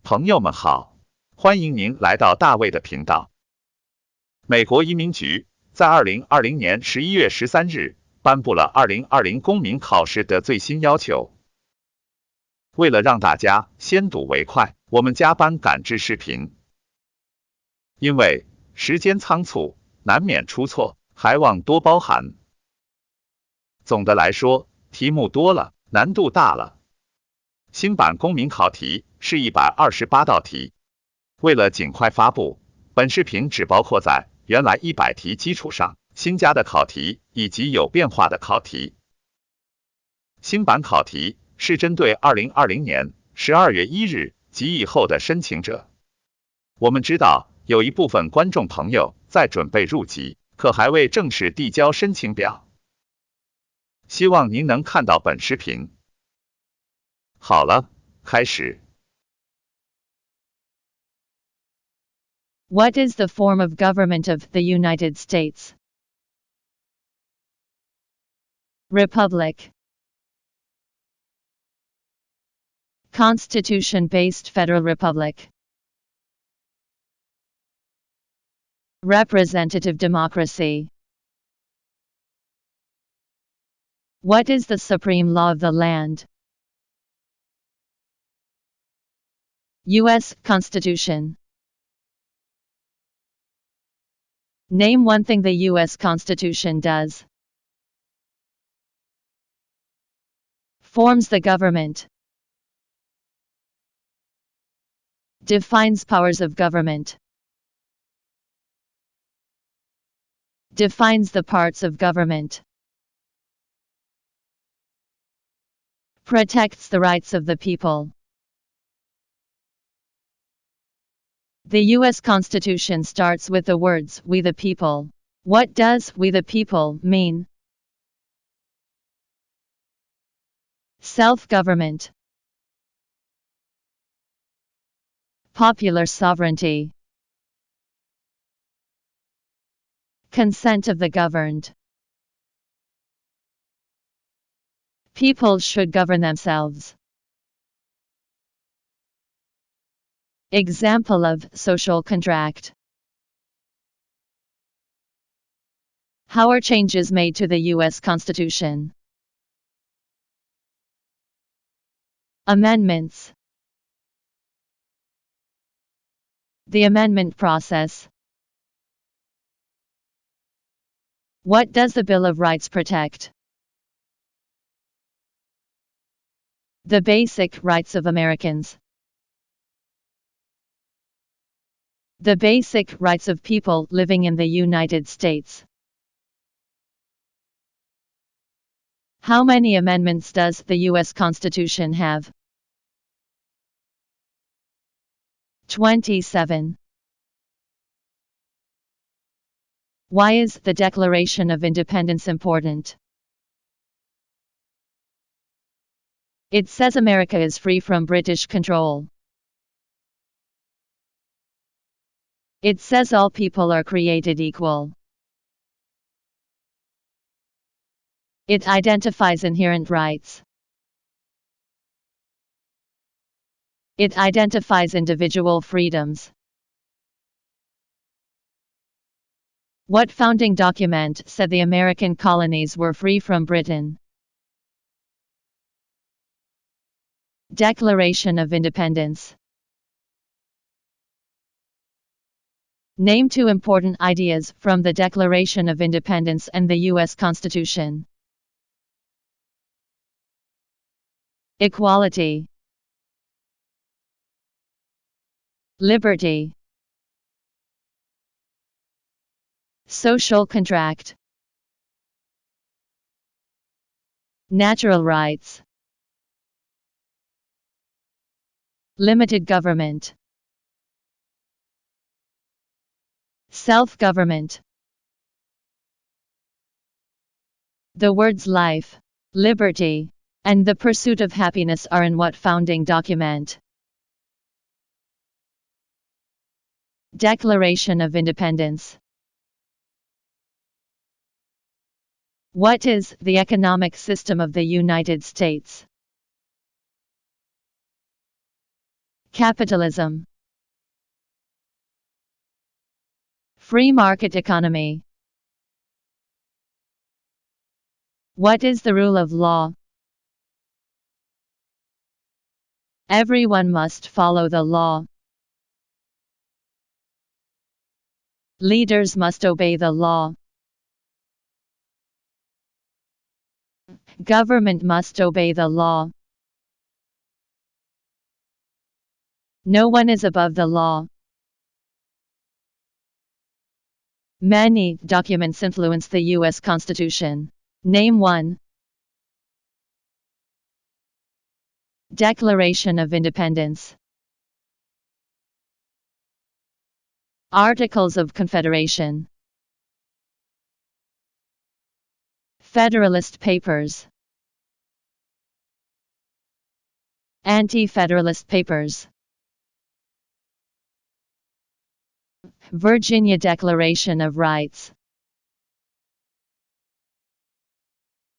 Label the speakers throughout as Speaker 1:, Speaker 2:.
Speaker 1: 朋友们好，欢迎您来到大卫的频道。美国移民局在2020年11月13日颁布了2020公民考试的最新要求。为了让大家先睹为快，我们加班赶制视频。因为时间仓促，难免出错，还望多包涵。总的来说，题目多了，难度大了。新版公民考题是128道题。为了尽快发布，本视频只包括在原来100题基础上新加的考题以及有变化的考题。新版考题是针对2020年12月1日及以后的申请者。我们知道有一部分观众朋友在准备入籍，可还未正式递交申请表。希望您能看到本视频。好了，开始。
Speaker 2: What is the form of government of the United States? Republic. Constitution-based federal republic. Representative democracy. What is the supreme law of the land? U.S. Constitution. Name one thing the U.S. Constitution does. Forms the government. Defines powers of government. Defines the parts of government. Protects the rights of the people. The U.S. Constitution starts with the words, "We the people." What does "we the people" mean? Self-government. Popular sovereignty. Consent of the governed. People should govern themselves. Example of social contract. How are changes made to the U.S. Constitution? Amendments. The amendment process. What does the Bill of Rights protect? The basic rights of Americans. The basic rights of people living in the United States. How many amendments does the U.S. Constitution have? 27. Why is the Declaration of Independence important? It says America is free from British control. It says all people are created equal. It identifies inherent rights. It identifies individual freedoms. What founding document said the American colonies were free from Britain? Declaration of Independence. Name two important ideas from the Declaration of Independence and the U.S. Constitution. Equality. Liberty. Social contract. Natural rights. Limited government. Self-government. The words life, liberty, and the pursuit of happiness are in what founding document? Declaration of Independence. What is the economic system of the United States? Capitalism. Free market economy. What is the rule of law? Everyone must follow the law. Leaders must obey the law. Government must obey the law. No one is above the law. Many documents influence the U.S. Constitution. Name one. Declaration of Independence. Articles of Confederation. Federalist Papers. Anti-Federalist Papers. Virginia Declaration of Rights.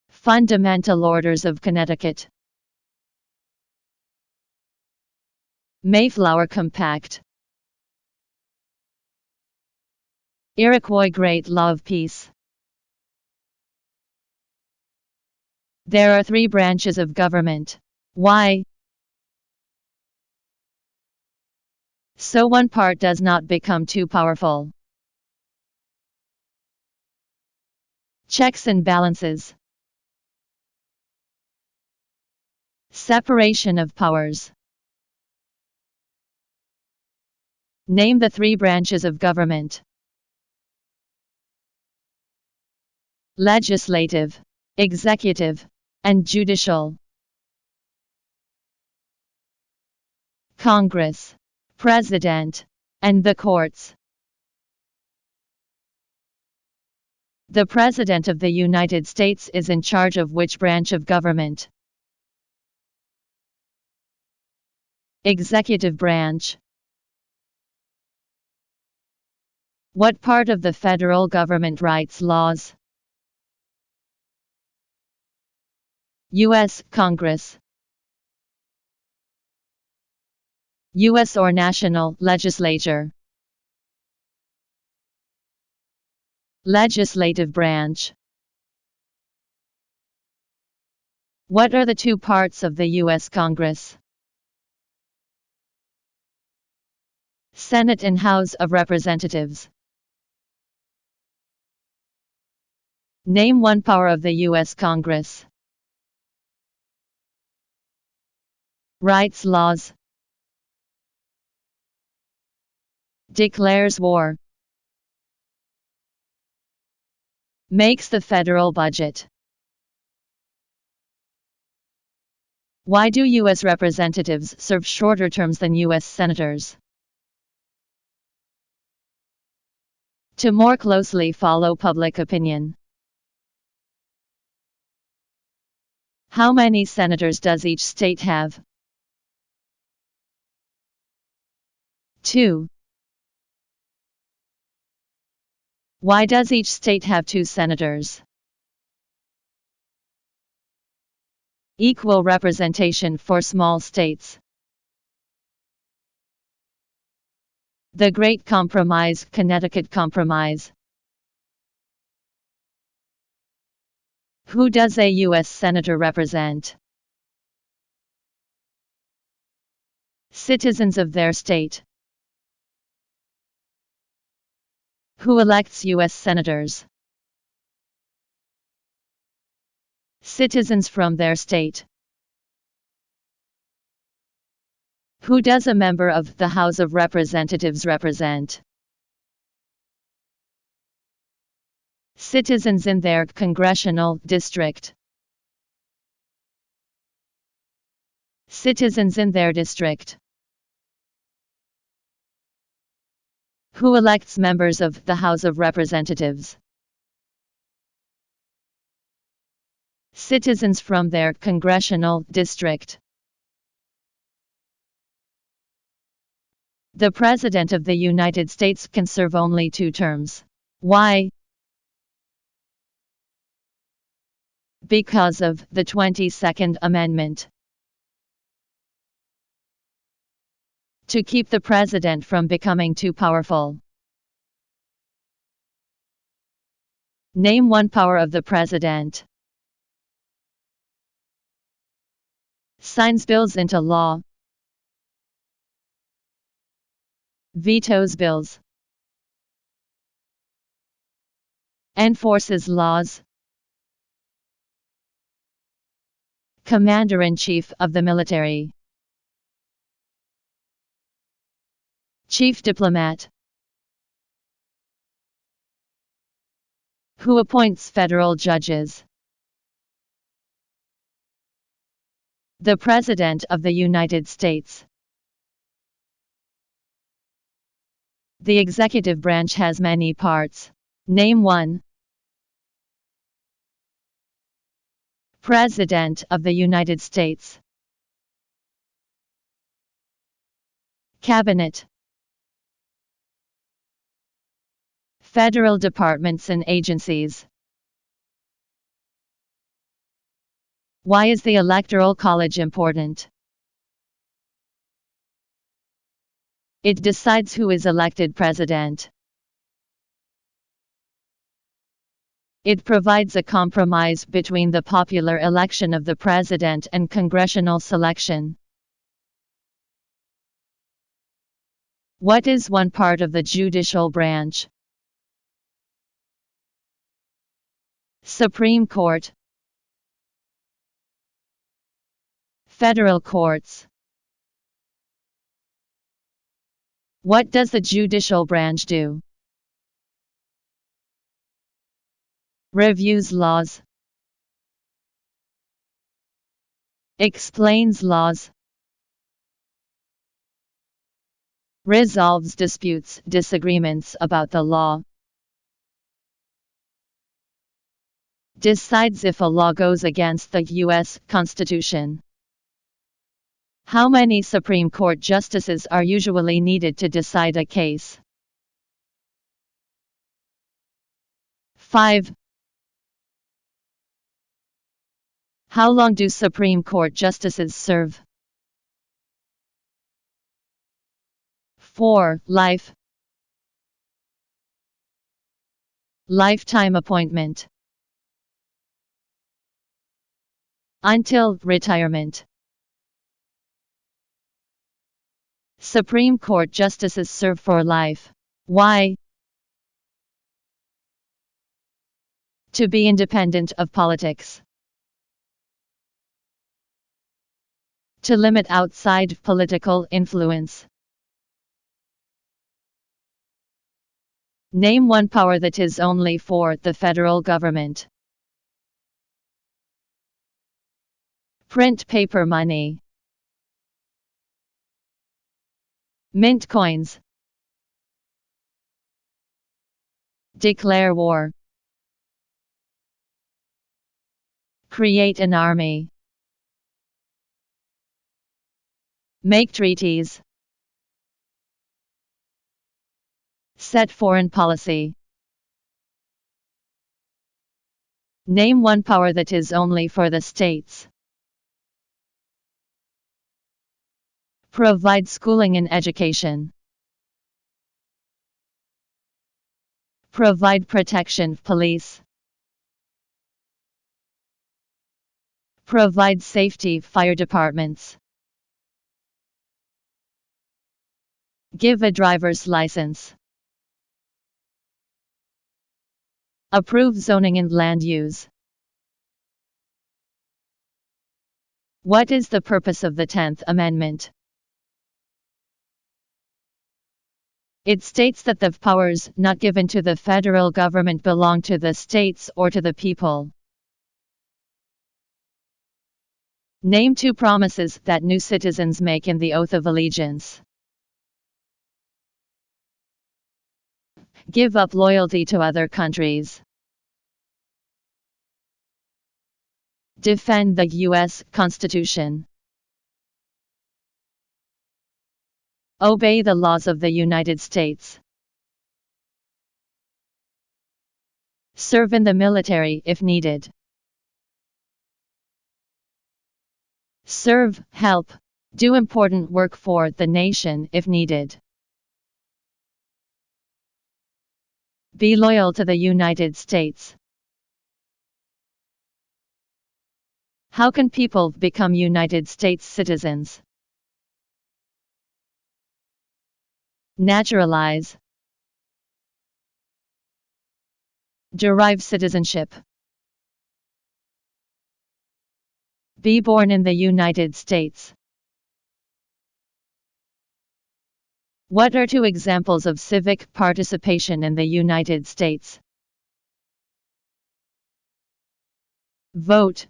Speaker 2: Fundamental Orders of Connecticut. Mayflower Compact. Iroquois Great Law of Peace. There are 3 branches of government. Why? So one part does not become too powerful. Checks and balances. Separation of powers. Name the 3 branches of government. Legislative, executive, and judicial. Congress, President, and the courts. The President of the United States is in charge of which branch of government? Executive branch. What part of the federal government writes laws? U.S. Congress. U.S. or national legislature. Legislative branch. What are the 2 parts of the U.S. Congress? Senate and House of Representatives. Name one power of the U.S. Congress. Writes laws. Declares war. Makes the federal budget. Why do U.S. representatives serve shorter terms than U.S. senators? To more closely follow public opinion. How many senators does each state have? 2. Why does each state have 2 senators? Equal representation for small states. The Great Compromise, Connecticut Compromise. Who does a U.S. Senator represent? Citizens of their state. Who elects U.S. Senators? Citizens from their state. Who does a member of the House of Representatives represent? Citizens in their congressional district. Citizens in their district. Who elects members of the House of Representatives? Citizens from their congressional district. The President of the United States can serve only 2 terms. Why? Because of the 22nd Amendment. To keep the president from becoming too powerful. Name one power of the president. Signs bills into law. Vetoes bills. Enforces laws. Commander-in-Chief of the military. Chief diplomat. Who appoints federal judges? The President of the United States. The executive branch has many parts. Name one. President of the United States. Cabinet. Federal departments and agencies. Why is the Electoral College important? It decides who is elected president. It provides a compromise between the popular election of the president and congressional selection. What is one part of the judicial branch? Supreme Court. Federal courts. What does the judicial branch do? Reviews laws. Explains laws. Resolves disputes, disagreements about the law. Decides if a law goes against the U.S. Constitution. How many Supreme Court justices are usually needed to decide a case? 5. How long do Supreme Court justices serve? 4. Life. Lifetime appointment. Until retirement. Supreme Court justices serve for life. Why? To be independent of politics. To limit outside political influence. Name one power that is only for the federal government. Print paper money. Mint coins. Declare war. Create an army. Make treaties. Set foreign policy. Name one power that is only for the states. Provide schooling and education. Provide protection, police. Provide safety, fire departments. Give a driver's license. Approve zoning and land use. What is the purpose of the 10th Amendment? It states that the powers not given to the federal government belong to the states or to the people. Name two promises that new citizens make in the Oath of Allegiance. Give up loyalty to other countries. Defend the U.S. Constitution. Obey the laws of the United States. Serve in the military if needed. Serve, help, Do important work for the nation if needed. Be loyal to the United States. How can people become United States citizens? Naturalize. Derive citizenship. Be born in the United States. What are two examples of civic participation in the United States? Vote.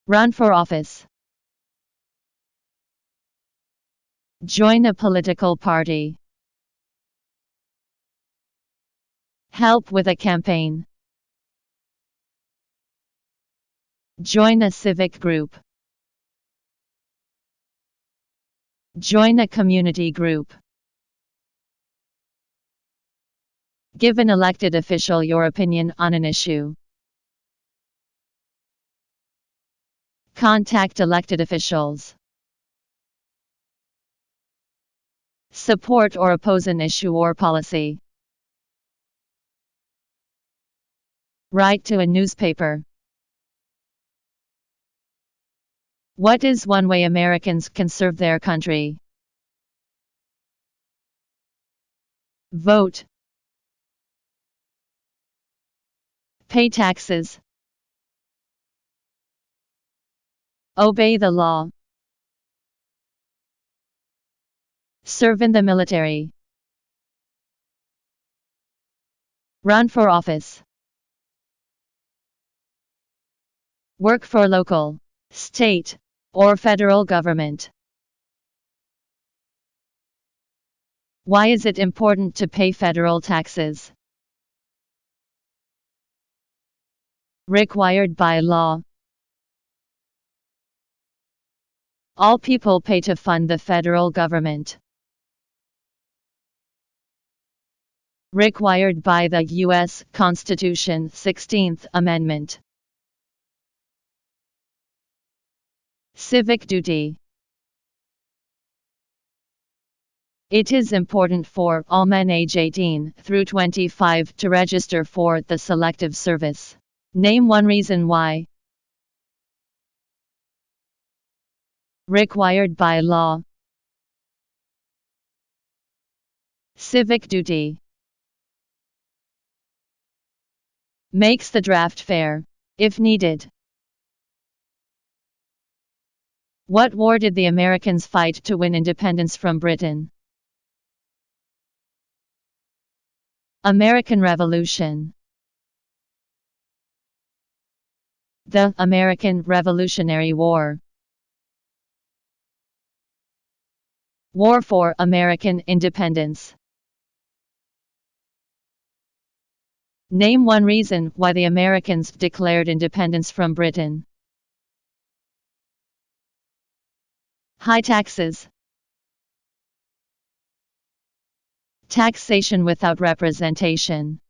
Speaker 2: Run for office. Join a political party. Help with a campaign. Join a civic group. Join a community group. Give an elected official your opinion on an issue. Contact elected officials. Support or oppose an issue or policy. Write to a newspaper. What is one way Americans can serve their country? Vote. Pay taxes. Obey the law. Serve in the military. Run for office. Work for local, state, or federal government. Why is it important to pay federal taxes? Required by law. All people pay to fund the federal government. Required by the U.S. Constitution, 16th Amendment. Civic duty. It is important for all men age 18 through 25 to register for the Selective Service. Name one reason why. Required by law. Civic duty. Makes the draft fair, if needed. What war did the Americans fight to win independence from Britain? American Revolution. The American Revolutionary War. War for American Independence. Name one reason why the Americans declared independence from Britain. High taxes. Taxation without representation.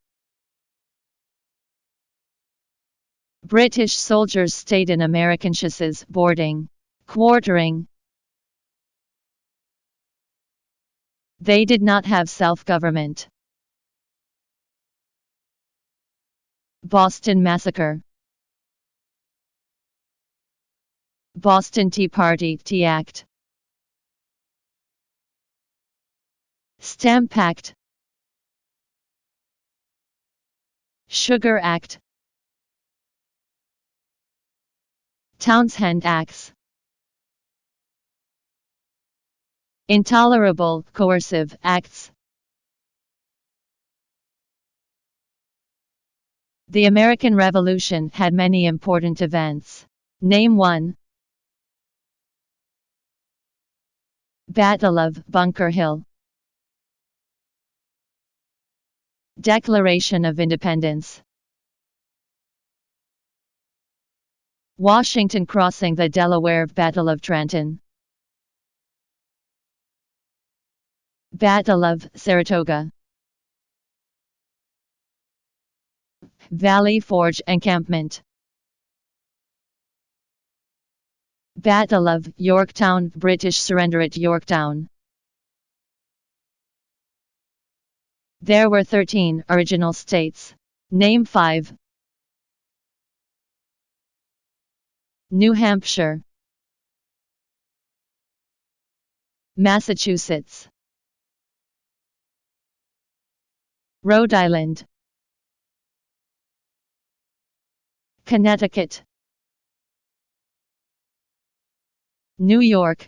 Speaker 2: British soldiers stayed in American chases, boarding, quartering. They did not have self-government. Boston Massacre. Boston Tea Party Tea Act. Stamp Act. Sugar Act. Townshend Acts. Intolerable, coercive acts. The American Revolution had many important events. Name one. Battle of Bunker Hill. Declaration of Independence. Washington crossing the Delaware. Battle of Trenton. Battle of Saratoga. Valley Forge Encampment. Battle of Yorktown, British surrender at Yorktown. There were 13 original states. Name 5. New Hampshire, Massachusetts, Rhode Island, Connecticut, New York,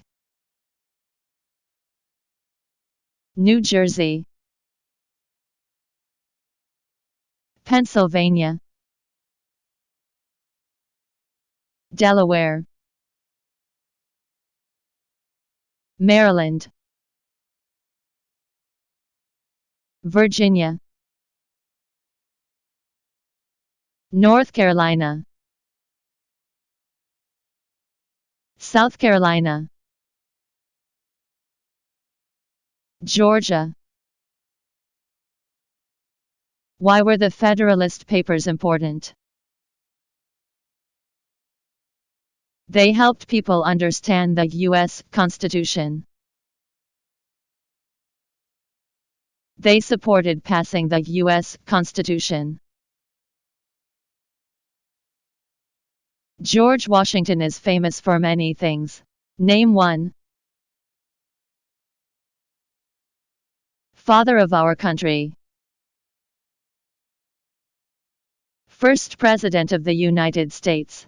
Speaker 2: New Jersey, Pennsylvania, Delaware, Maryland, Virginia, North Carolina, South Carolina, Georgia. Why were the Federalist Papers important? They helped people understand the U.S. Constitution. They supported passing the U.S. Constitution. George Washington is famous for many things. Name 1. Father of our country. First President of the United States.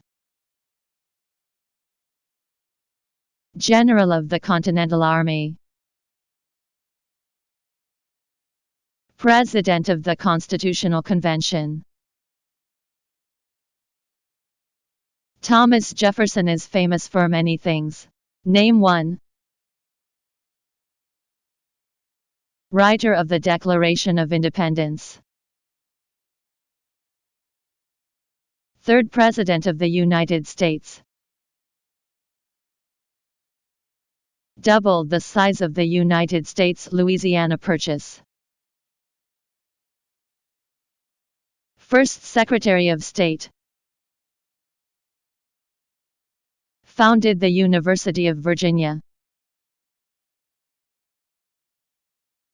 Speaker 2: General of the Continental Army. President of the Constitutional Convention. Thomas Jefferson is famous for many things. Name 1. Writer of the Declaration of Independence. Third President of the United States. Doubled the size of the United States Louisiana Purchase. First Secretary of State. Founded the University of Virginia.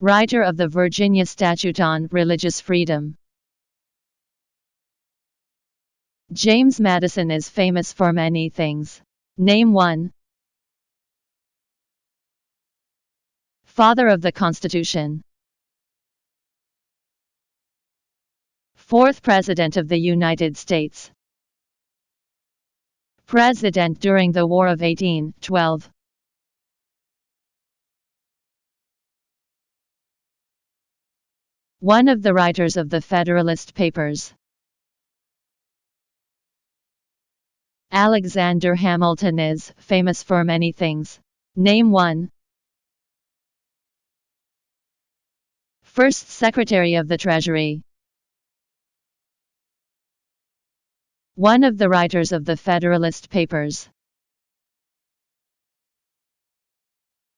Speaker 2: Writer of the Virginia Statute on Religious Freedom. James Madison is famous for many things. Name 1. Father of the Constitution. Fourth President of the United States. President during the War of 1812. One of the writers of the Federalist Papers. Alexander Hamilton is famous for many things. Name 1. First Secretary of the Treasury. One of the writers of the Federalist Papers.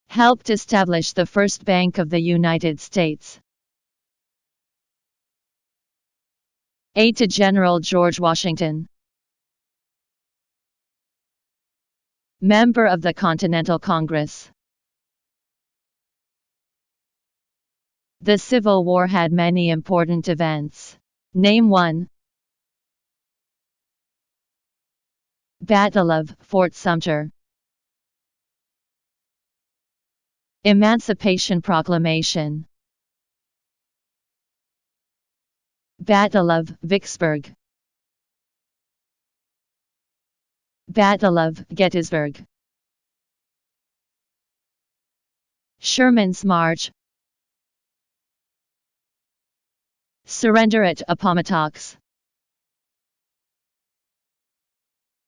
Speaker 2: Helped establish the first Bank of the United States. Aide to General George Washington. Member of the Continental Congress. The Civil War had many important events. Name 1. Battle of Fort Sumter. Emancipation Proclamation. Battle of Vicksburg. Battle of Gettysburg. Sherman's March. Surrender at Appomattox.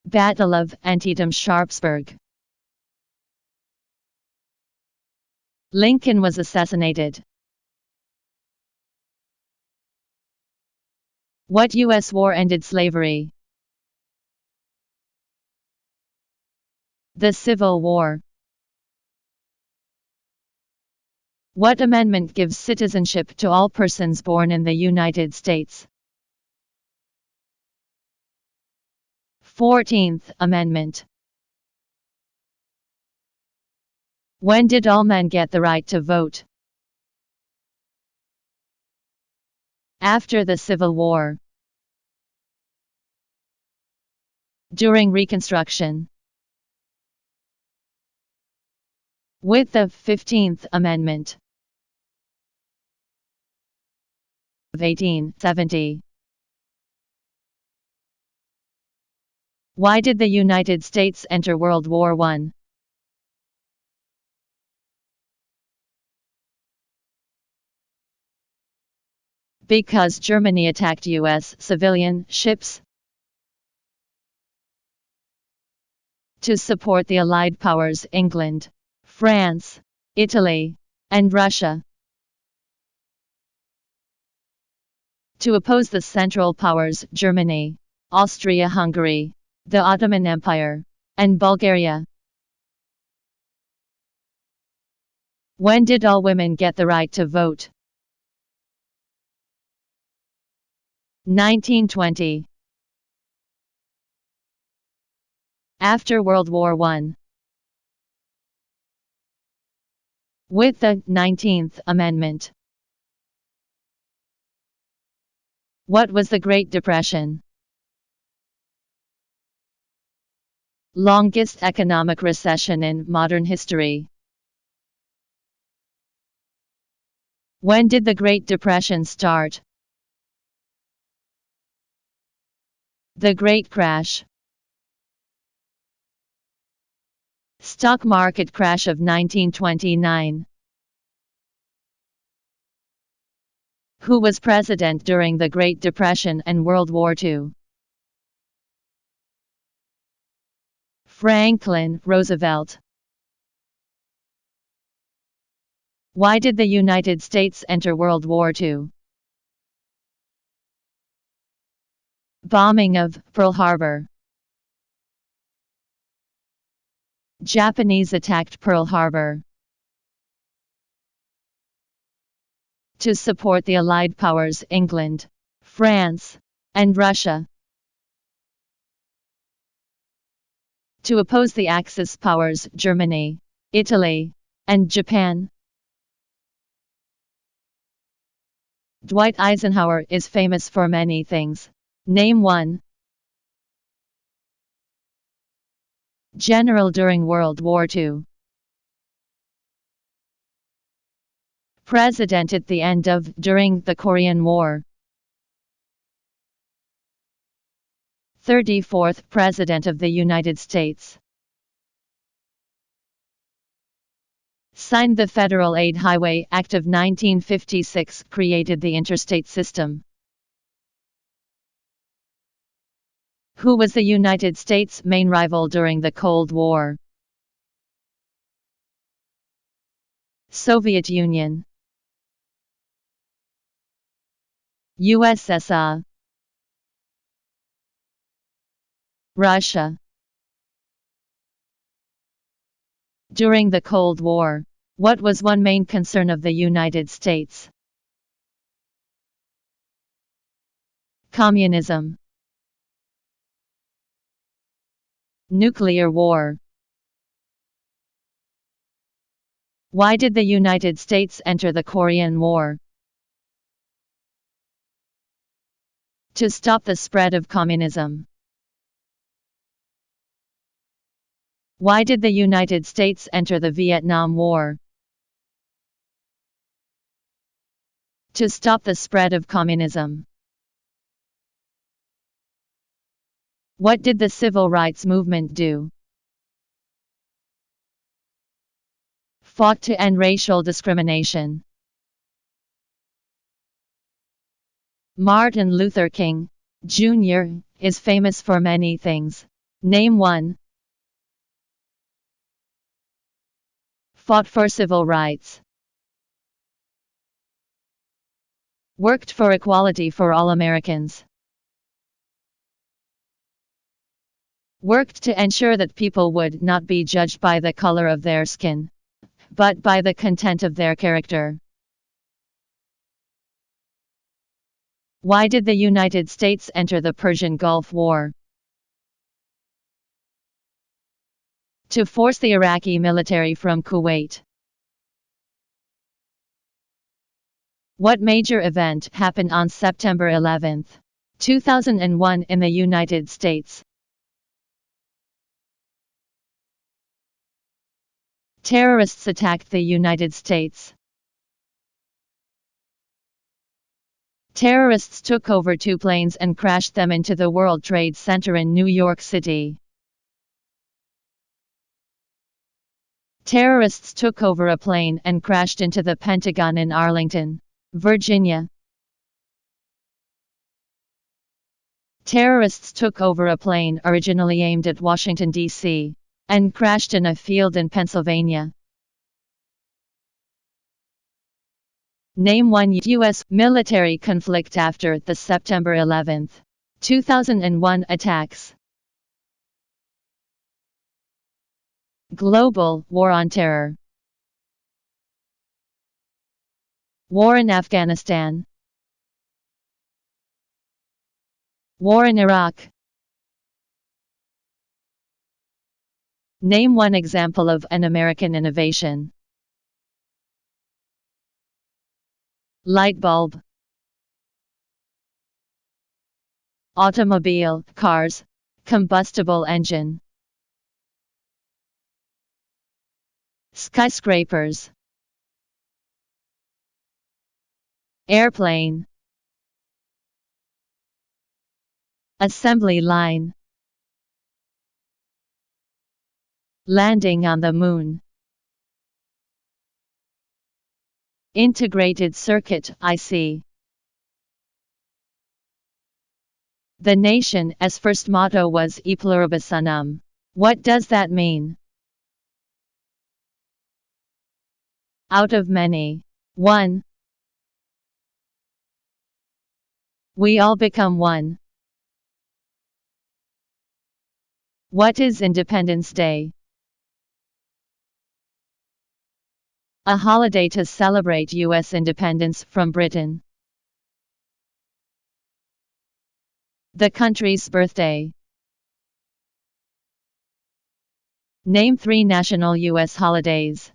Speaker 2: Battle of Antietam-Sharpsburg. Lincoln was assassinated. What U.S. war ended slavery? The Civil War. What amendment gives citizenship to all persons born in the United States? 14th Amendment. When did all men get the right to vote? After the Civil War. During Reconstruction. With the 15th Amendment of 1870. Why did the United States enter World War I? Because Germany attacked U.S. civilian ships. To support the Allied powers England, France, Italy, and Russia. To oppose the Central Powers Germany, Austria-Hungary, the Ottoman Empire, and Bulgaria. When did all women get the right to vote? 1920. After World War I. With the 19th Amendment. What was the Great Depression? Longest economic recession in modern history. When did the Great Depression start? The Great Crash. Stock market crash of 1929. Who was president during the Great Depression and World War II? Franklin Roosevelt. Why did the United States enter World War II? Bombing of Pearl Harbor. Japanese attacked Pearl Harbor. To support the Allied powers England, France, and Russia. To oppose the Axis powers Germany, Italy, and Japan. Dwight Eisenhower is famous for many things. Name one. General during World War II. President at the end of during the Korean War. 34th President of the United States. Signed the Federal Aid Highway Act of 1956, created the interstate system. Who was the United States' main rival during the Cold War? Soviet Union. USSR. Russia. During the Cold War, what was one main concern of the United States? Communism. Nuclear war. Why did the United States enter the Korean War? To stop the spread of communism. Why did the United States enter the Vietnam War? To stop the spread of communism. What did the Civil Rights Movement do? Fought to end racial discrimination. Martin Luther King, Jr. is famous for many things. Name one. Fought for civil rights. Worked for equality for all Americans. Worked to ensure that people would not be judged by the color of their skin, but by the content of their character. Why did the United States enter the Persian Gulf War? to force the Iraqi military from Kuwait. What major event happened on September 11, 2001 in the United States? Terrorists attacked the United States. Terrorists took over 2 planes and crashed them into the World Trade Center in New York City. Terrorists took over a plane and crashed into the Pentagon in Arlington, Virginia. Terrorists took over a plane originally aimed at Washington, D.C., and crashed in a field in Pennsylvania. Name one U.S. military conflict after the September 11, 2001 attacks. Global War on Terror. War in Afghanistan. War in Iraq. Name one example of an American innovation. Light bulb. Automobile, cars, combustible engine. Skyscrapers. Airplane. Assembly line. Landing on the moon. Integrated circuit IC. The nation's first motto was E pluribus unum. What does that mean? Out of many, one. We all become one. What is Independence Day? A holiday to celebrate U.S. independence from Britain. The country's birthday. Name 3 national U.S. holidays.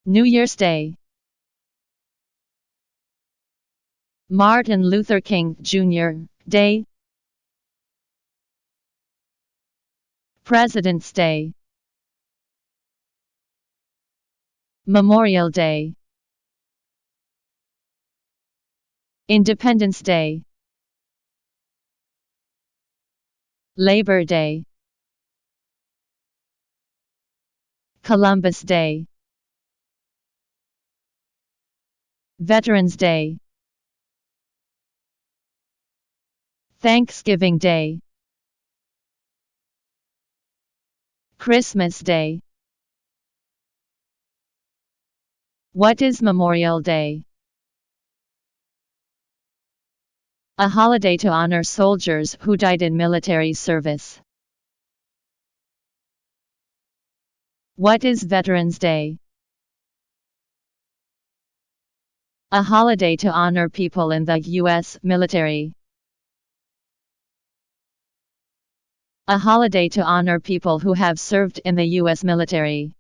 Speaker 2: New Year's Day. Martin Luther King Jr. Day. President's Day. Memorial Day. Independence Day. Labor Day. Columbus Day. Veterans Day. Thanksgiving Day. Christmas Day. What is Memorial Day? A holiday to honor soldiers who died in military service. What is Veterans Day? A holiday to honor people in the U.S. military. A holiday to honor people who have served in the U.S. military.